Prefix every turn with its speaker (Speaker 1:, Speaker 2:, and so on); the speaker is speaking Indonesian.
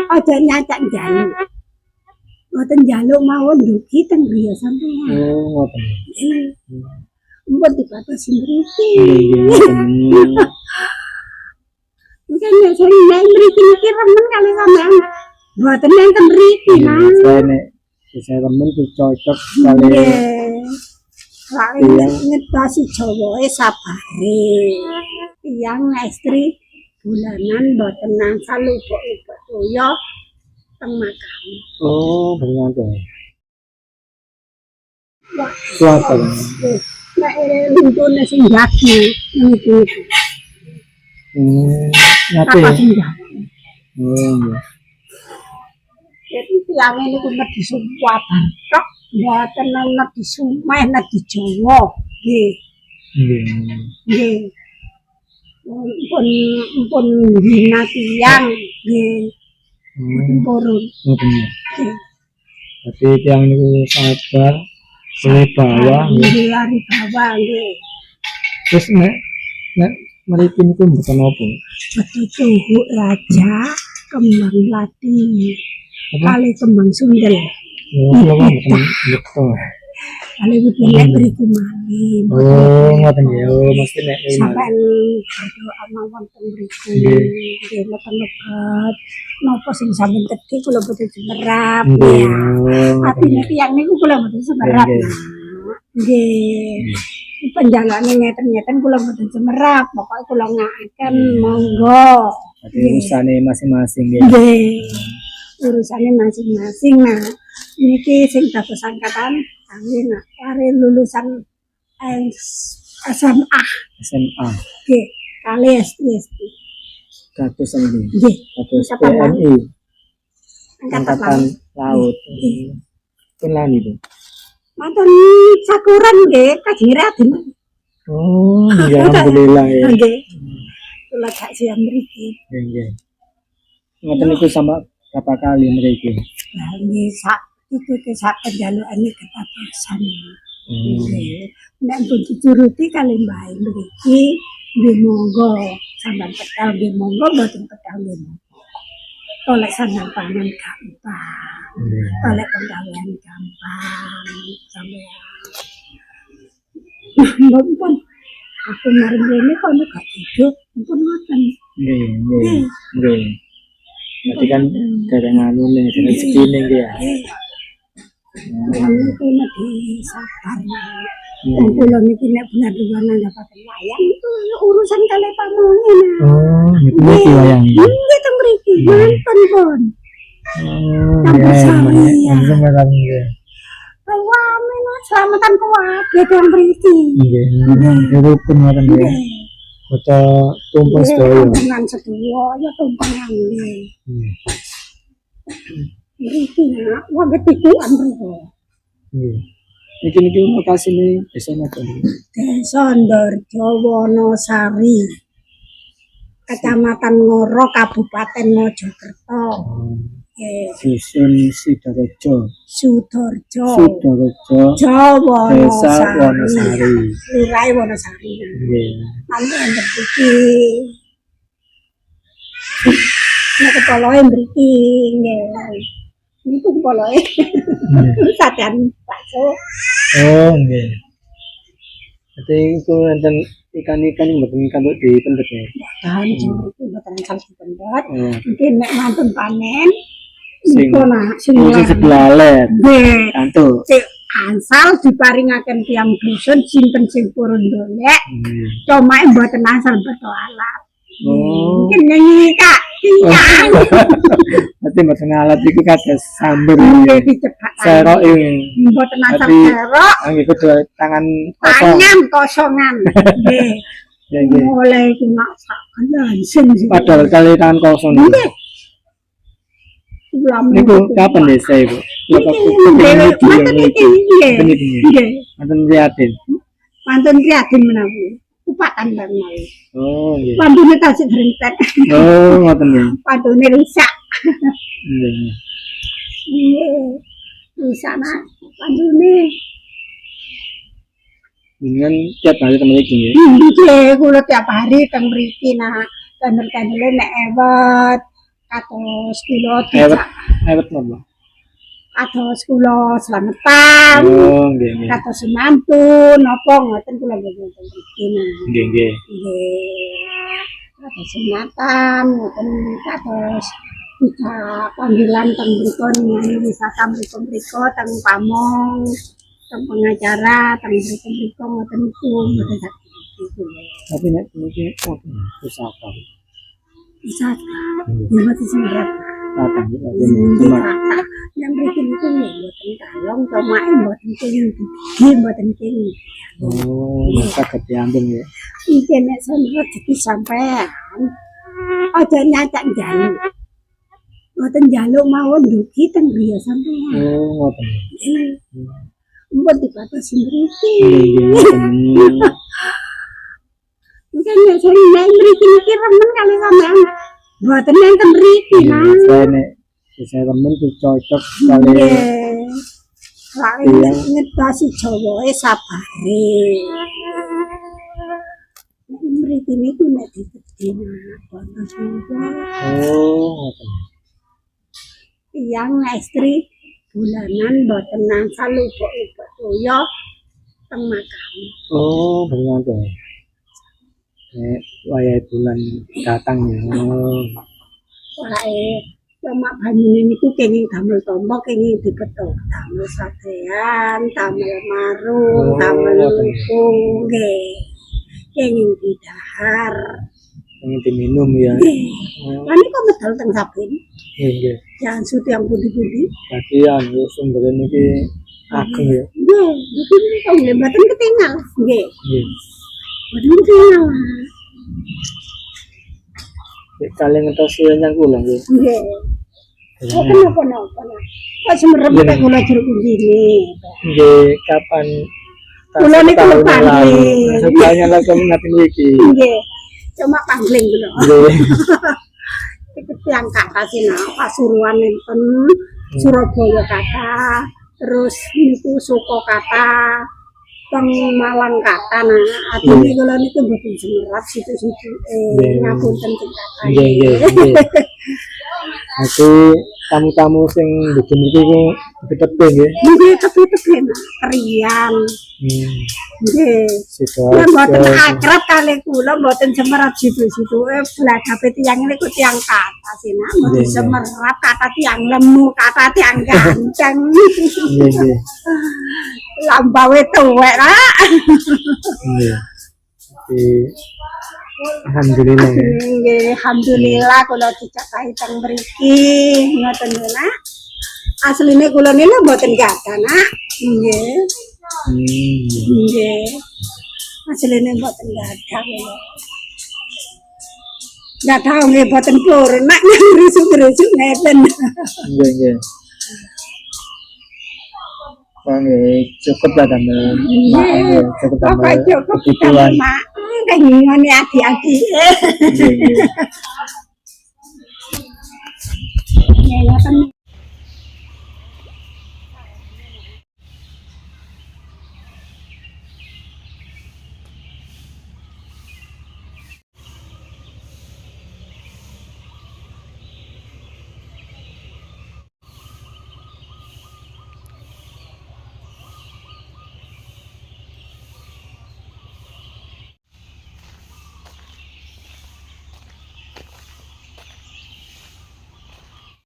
Speaker 1: Aja nyacak njaluk. Mboten njaluk mawon ndugi teng griya sampeyan.
Speaker 2: Oh, ngoten.
Speaker 1: Mbok dibatasi mriki.
Speaker 2: Nggih.
Speaker 1: Mungkin nek sing nek mriki iki remen kali sampean. Mboten enten mriki, Mas.
Speaker 2: Saya nek bisa remen tuh cocok kali.
Speaker 1: Lah ngetasi Jawa sabare. Tiyang istri bulanan mboten nangsal lubuk-lubuk toya teng makam.
Speaker 2: Oh, benar tuh. Suatu.
Speaker 1: Nek luntune sing jati niku.
Speaker 2: Nate. Oh,
Speaker 1: jadi tiyang niku medhi sumpah tok mboten medhi sumeh medhi Jawa. Nggih. Nggih. Pun hina tiyang nggih. Purun.
Speaker 2: Tapi tiang niku sabar, wibawa
Speaker 1: nggih. Wibawa nggih.
Speaker 2: Terus nek mriki niku mboten apa?
Speaker 1: Betutuhuk raja, kembang melati, kali kembang sundel.
Speaker 2: Oh, lha mboten betul.
Speaker 1: Kali iki mriku mali.
Speaker 2: Oh, ngoten ya. Oh, mesti nek
Speaker 1: sampean berdoa mawon teng mriku. Nggih, mboten-mboten. Napa sing sampean tedhi kula boten semerap ya. Atine tiyang niku kula boten semerap. Nggih. Penjalane ngeten-ngeten kula boten semerap. Pokoke kula ngakaken monggo.
Speaker 2: Jadi urusane masing-masing nggih.
Speaker 1: Nggih. Urusane masing-masing. Nah, niki sing dados angkatan kami kare lulusan SMA. Nggih, kali SD.
Speaker 2: Kados endi?
Speaker 1: Nggih,
Speaker 2: kados TNI. Angkatan Laut. Pun lan itu.
Speaker 1: Mantan sakuran nggih, Kanjeng Raden.
Speaker 2: Oh, ya alhamdulillah ya.
Speaker 1: Nggih. Kula gak siam mriki.
Speaker 2: Nggih. Ngoten niku sama berapa kali mriki?
Speaker 1: Lah nggih sak sak penjalukane ketapusan. Nggih. Nek pun dituruti kali mbae mriki, nggih monggo sampean petal nggih monggo mboten petal nggih monggo. Oleh sandang pangan gampang. Oleh penggawean gampang sampean. Mumpun aku marang rene kok gak hidup, mumpun ngoten.
Speaker 2: Nggih. Berarti kan dari nganu nih, dari rezeki nih ya.
Speaker 1: Kami kena disabar. Kula niki nek bulan-bulan dapat wayang itu urusan kali pamonge.
Speaker 2: Oh, niku niki wayang.
Speaker 1: Nggih teng mriki, manten pun.
Speaker 2: Langsung merang nggih.
Speaker 1: Rame selamatan keluarga teng mriki.
Speaker 2: Nggih, rukun ngoten nggih. Baca tumpeng sedaya.
Speaker 1: Dengan sedaya ya tumpengan nggih. Mriki nak wong ketikuan mriki.
Speaker 2: Nggih. Niki lokasine desa napa niku?
Speaker 1: Desa Ndarja Wonosari. Kecamatan Ngoro, Kabupaten Mojokerto. Dusun
Speaker 2: Sidorejo.
Speaker 1: Jawa
Speaker 2: Desa Wonosari.
Speaker 1: Lurah Wonosari.
Speaker 2: Nggih.
Speaker 1: Nanti enten iki. Nek kepoloe mriki nggih. Niku kepoloe. Sadan bakso.
Speaker 2: Oh, nggih. Berarti iku enten ikan-ikan mboten kantuk dipendet ya.
Speaker 1: Tahan iki mboten kantuk dipendet. Mungkin nek mantun panen sing
Speaker 2: sebelah ler. Nggih. Kantuk.
Speaker 1: Asal diparingaken tiyang dusun sinten sing purun ndolek. Comake mboten asal beto alat. Mungkin nyanyi Kak.
Speaker 2: Berarti mboten alat iku kados samber.
Speaker 1: Nggih dicepak.
Speaker 2: Serok
Speaker 1: mboten asal serok.
Speaker 2: Nggih kudu tangan
Speaker 1: kosongan. Nggih. Nggih. Mulai iki mak sak langsung.
Speaker 2: Padahal kali tangan kosong.
Speaker 1: Nggih.
Speaker 2: Niku kapan desa ibu? Manten Priatin.
Speaker 1: Manten Priatin menawi. Upatan menawi.
Speaker 2: Oh nggih.
Speaker 1: Pandune tasik brentet.
Speaker 2: Oh ngoten nggih.
Speaker 1: Pandune rusak.
Speaker 2: Nggih.
Speaker 1: Nggih. Rusak nak pandune.
Speaker 2: Dengan tiap hari temen iki nggih.
Speaker 1: Nggih, kula tiap hari teng mriki nak. Kandur-kandure nek ewet kados kula
Speaker 2: Ewet
Speaker 1: dijak
Speaker 2: ewet napa?
Speaker 1: kados kula slametan
Speaker 2: Oh, nggih nggih.
Speaker 1: kados mantun napa ngoten kula nggih wonten mriki nah
Speaker 2: Nggih nggih.
Speaker 1: nggih kados sunatan ngoten kados bisa panggilan teng mriko ningali wisata mriko teng pamong teng pengacara teng mriko ngoten niku mboten saged niku.
Speaker 2: Tapi nek niki susah ta.
Speaker 1: Bisa mboten semerap
Speaker 2: Datang iki
Speaker 1: cuma yang mriki niku mboten kalong tomake mboten kenging mboten kenging.
Speaker 2: Oh, saged diambil ya.
Speaker 1: Iki nek rezeki sampean aja nyacak njaluk. Mboten njaluk mawon dugi teng griya sampean.
Speaker 2: Oh, ngoten.
Speaker 1: Mbok dibatasi mriki.
Speaker 2: Nggih nggih.
Speaker 1: Mungkin nek sing nek mriki niki remen kali sampean. Mboten nenten mriki nah.
Speaker 2: Saya nek saya temen tuh cocok kali
Speaker 1: Nggih. Lah ngedasi Jawa sabare. Mriki niku nek ditedhi boten juga.
Speaker 2: oh ngoten.
Speaker 1: Yang istri bulanan mboten nangsal lubuk-lubuk toya teng makam.
Speaker 2: Oh, benar tuh. Nek wayah bulan datang ya. Oh.
Speaker 1: Wae cuma banyune niku kenging damel tombo kenging dipethuk damel sadean damel marung damel lupung nggih kenging didahar
Speaker 2: Ini diminum ya.
Speaker 1: lan niku medal teng sabin
Speaker 2: Nggih nggih.
Speaker 1: jangan suti yang pundi-pundi
Speaker 2: Dadi anu sumber niki ageng ya.
Speaker 1: nggih niku niku nggih mboten ketinggal nggih
Speaker 2: Nggih.
Speaker 1: mboten ketinggal
Speaker 2: Nek kalian ngetos nyang kula nggih.
Speaker 1: nggih kok kenapa-napa kok semerep nek kula jeruk ngene
Speaker 2: Nggih, kapan
Speaker 1: Kula niku pangling.
Speaker 2: Sebenarnya lah kamu ngatin iki.
Speaker 1: nggih cuma pangling kula
Speaker 2: Nggih.
Speaker 1: Iki tiyang kata sina Pasuruan enten, Surabaya kata, terus niku Suko kata, teng Malang kata. Nah, atine kula niku mboten semerap situ-situ ngapunten sing kata.
Speaker 2: Nggih nggih nggih. Aku tamu-tamu sing bikin iki ku tepe nggih.
Speaker 1: Nggih tepi-tepi kriyan. Nggih. Lah mboten akrab kali kula mboten semerap situ-situ. Blagape tiyang niku tiyang kata sina mboten semerap kata tiyang lemu, kata tiyang ganceng.
Speaker 2: Nggih nggih.
Speaker 1: Lambawe tuwek lah.
Speaker 2: Nggih. Alhamdulillah ya.
Speaker 1: Nggih, alhamdulillah kula dicapai teng mriki ngoten lho nak. Asline kula niku mboten gadah nak. Nggih. Nggih. Asline mboten gadah kula. Gadah nggih mboten pur nak rusuk-rusuk ngeten.
Speaker 2: Nggih nggih. Nggih, cukup lah teman.
Speaker 1: Nggih.
Speaker 2: Cukup
Speaker 1: Kok
Speaker 2: teman.
Speaker 1: cukup
Speaker 2: Kebutuhan.
Speaker 1: mak. Kengingane ati-ati.
Speaker 2: Nggih nggih.